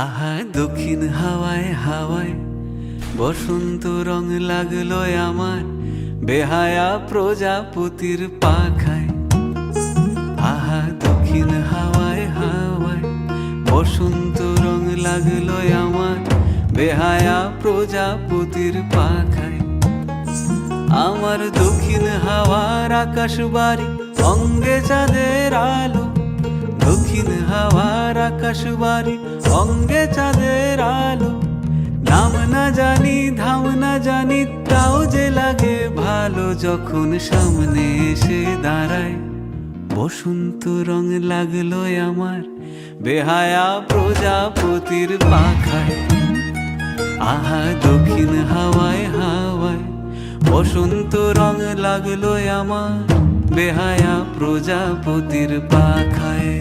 আহা দক্ষিণ হাওয়ায় হাওয়ায় বসন্ত রং লাগলো আমার বেহায়া প্রজাপতির পাখায়। আহা দক্ষিণ হাওয়ায় হাওয়ায় বসন্ত রং লাগলো আমার বেহায়া প্রজাপতির পাখায়। আমার দক্ষিণ হাওয়ার আকাশ বাড়ি অঙ্গে চাঁদের আলো, দক্ষিণ হাওয়ার আকাশ বাড়ি অঙ্গে চাঁদের আলো। নাম না জানি ধাম না জানি তাও যে লাগে ভালো যখন সামনে এসে দাঁড়ায়। বসন্ত রং লাগলো আমার বেহায়া প্রজাপতির পাখায়। আহা দক্ষিণ হাওয়ায় হাওয়ায় বসন্ত রং লাগলো আমার বেহায়া প্রজাপতির পাখায়।